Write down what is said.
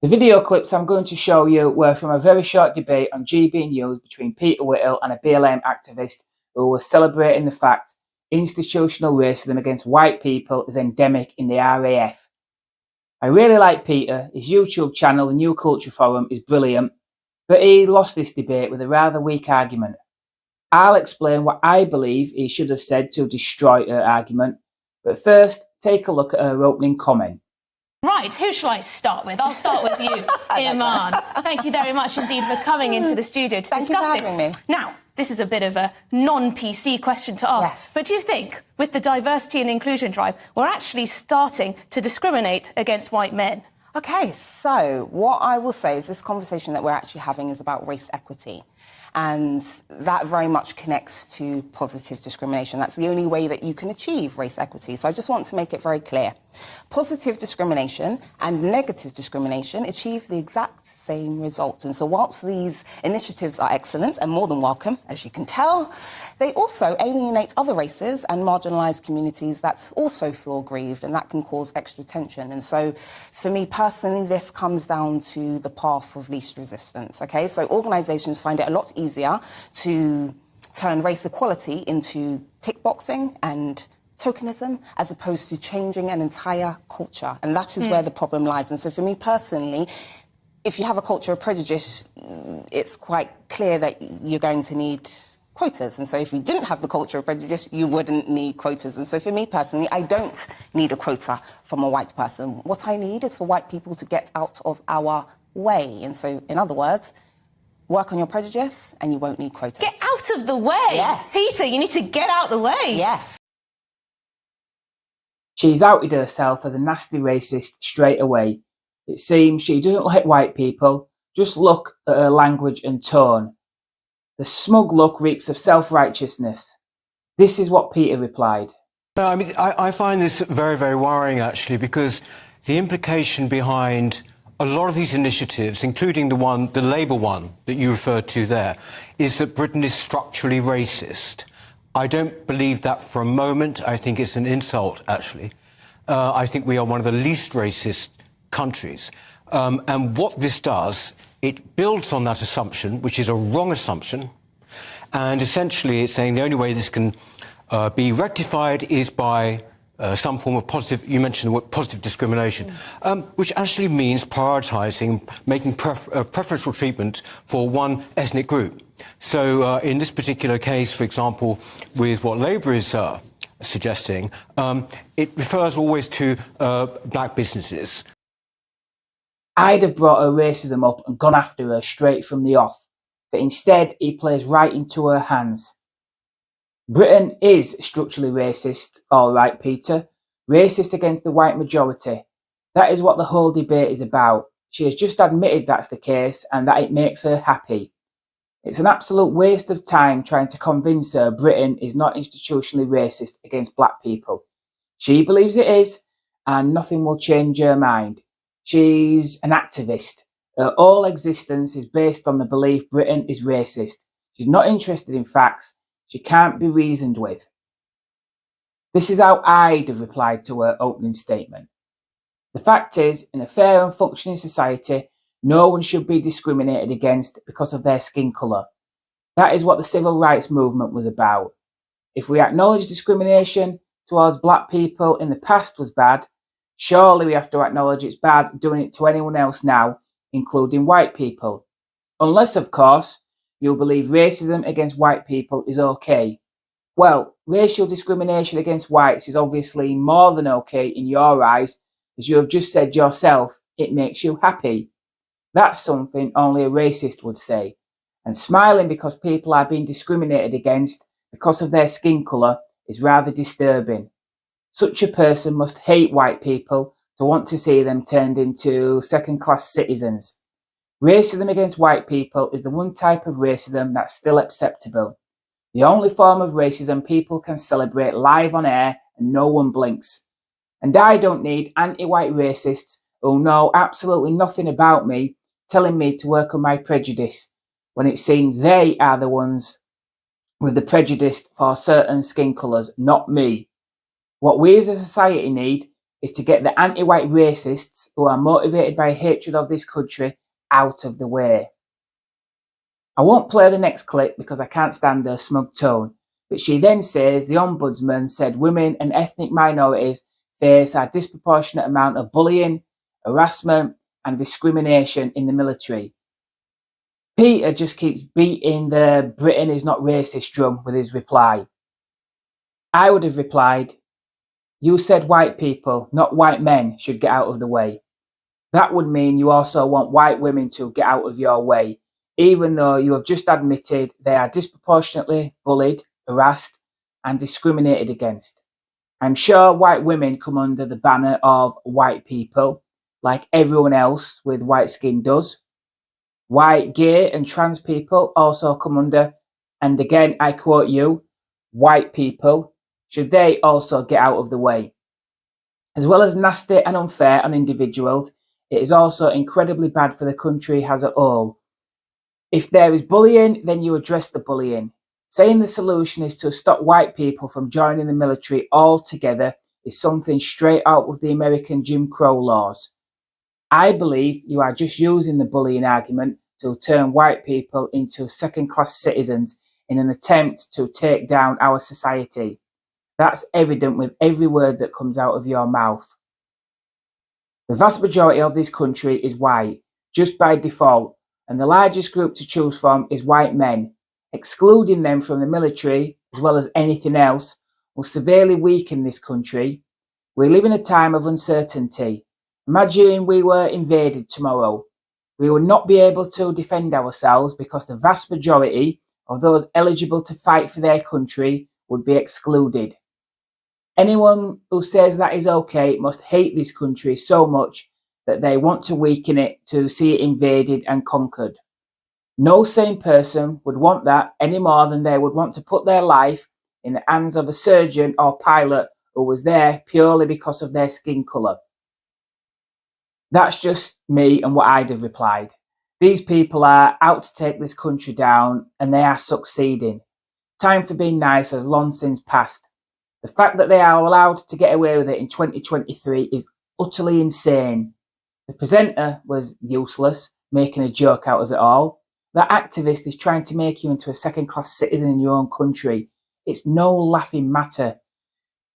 The video clips I'm going to show you were from a very short debate on GB News between Peter Whittle and a BLM activist who was celebrating the fact institutional racism against white people is endemic in the RAF. I really like Peter. His YouTube channel, the New Culture Forum, is brilliant, but he lost this debate with a rather weak argument. I'll explain what I believe he should have said to destroy her argument, but first, take a look at her opening comment. Right, who shall I start with? I'll start with you, Iman. Thank you very much indeed for coming into the studio to discuss this. Now, this is a bit of a non-PC question to ask, but do you think, with the diversity and inclusion drive, we're actually starting to discriminate against white men? Okay, so what I will say is this conversation that we're actually having is about race equity. And that very much connects to positive discrimination. That's the only way that you can achieve race equity. So I just want to make it very clear. Positive discrimination and negative discrimination achieve the exact same result. And so whilst these initiatives are excellent and more than welcome, as you can tell, they also alienate other races and marginalised communities that also feel aggrieved, and that can cause extra tension. And so for me personally, this comes down to the path of least resistance. Okay, so organisations find it a lot easier to turn race equality into tick boxing and tokenism as opposed to changing an entire culture. And that is where the problem lies. And so for me personally, if you have a culture of prejudice, it's quite clear that you're going to need quotas. And so if you didn't have the culture of prejudice, you wouldn't need quotas. And so for me personally, I don't need a quota from a white person. What I need is for white people to get out of our way. And so, in other words, work on your prejudice and you won't need quotas. Get out of the way? Yes. Peter, you need to get out the way. Yes. She's outed herself as a nasty racist straight away. It seems she doesn't like white people. Just look at her language and tone. The smug look reeks of self-righteousness. This is what Peter replied. No, I mean, I find this very, very worrying, actually, because the implication behind a lot of these initiatives, including the Labour one that you referred to there, is that Britain is structurally racist. I don't believe that for a moment. I think it's an insult, actually. I think we are one of the least racist countries. And what this does, it builds on that assumption, which is a wrong assumption. And essentially, it's saying the only way this can be rectified is by some form of positive, you mentioned the word positive discrimination, which actually means prioritising, making preferential treatment for one ethnic group. So in this particular case, for example, with what Labour is suggesting, it refers always to black businesses. I'd have brought her racism up and gone after her straight from the off, but instead he plays right into her hands. Britain is structurally racist, all right, Peter. Racist against the white majority. That is what the whole debate is about. She has just admitted that's the case and that it makes her happy. It's an absolute waste of time trying to convince her Britain is not institutionally racist against black people. She believes it is, and nothing will change her mind. She's an activist. Her whole existence is based on the belief Britain is racist. She's not interested in facts. She can't be reasoned with. This is how I'd have replied to her opening statement. The fact is, in a fair and functioning society, no one should be discriminated against because of their skin colour. That is what the civil rights movement was about. If we acknowledge discrimination towards black people in the past was bad, surely we have to acknowledge it's bad doing it to anyone else now, including white people. Unless, of course, you'll believe racism against white people is okay. Well, racial discrimination against whites is obviously more than okay in your eyes, as you have just said yourself, it makes you happy. That's something only a racist would say. And smiling because people are being discriminated against because of their skin colour is rather disturbing. Such a person must hate white people to want to see them turned into second-class citizens. Racism against white people is the one type of racism that's still acceptable. The only form of racism people can celebrate live on air and no one blinks. And I don't need anti-white racists who know absolutely nothing about me telling me to work on my prejudice, when it seems they are the ones with the prejudice for certain skin colours, not me. What we as a society need is to get the anti-white racists who are motivated by hatred of this country out of the way. I won't play the next clip because I can't stand her smug tone, but she then says the Ombudsman said women and ethnic minorities face a disproportionate amount of bullying, harassment and discrimination in the military. Peter just keeps beating the Britain is not racist drum with his reply. I would have replied, you said white people, not white men, should get out of the way. That would mean you also want white women to get out of your way, even though you have just admitted they are disproportionately bullied, harassed and discriminated against. I'm sure white women come under the banner of white people, like everyone else with white skin does. White, gay and trans people also come under, and again I quote you, white people, should they also get out of the way. As well as nasty and unfair on individuals, it is also incredibly bad for the country as a whole. If there is bullying, then you address the bullying. Saying the solution is to stop white people from joining the military altogether is something straight out of the American Jim Crow laws. I believe you are just using the bullying argument to turn white people into second-class citizens in an attempt to take down our society. That's evident with every word that comes out of your mouth. The vast majority of this country is white, just by default, and the largest group to choose from is white men. Excluding them from the military, as well as anything else, will severely weaken this country. We live in a time of uncertainty. Imagine we were invaded tomorrow. We would not be able to defend ourselves because the vast majority of those eligible to fight for their country would be excluded. Anyone who says that is okay must hate this country so much that they want to weaken it to see it invaded and conquered. No sane person would want that any more than they would want to put their life in the hands of a surgeon or pilot who was there purely because of their skin colour. That's just me and what I'd have replied. These people are out to take this country down and they are succeeding. Time for being nice has long since passed. The fact that they are allowed to get away with it in 2023 is utterly insane. The presenter was useless, making a joke out of it all. That activist is trying to make you into a second-class citizen in your own country. It's no laughing matter.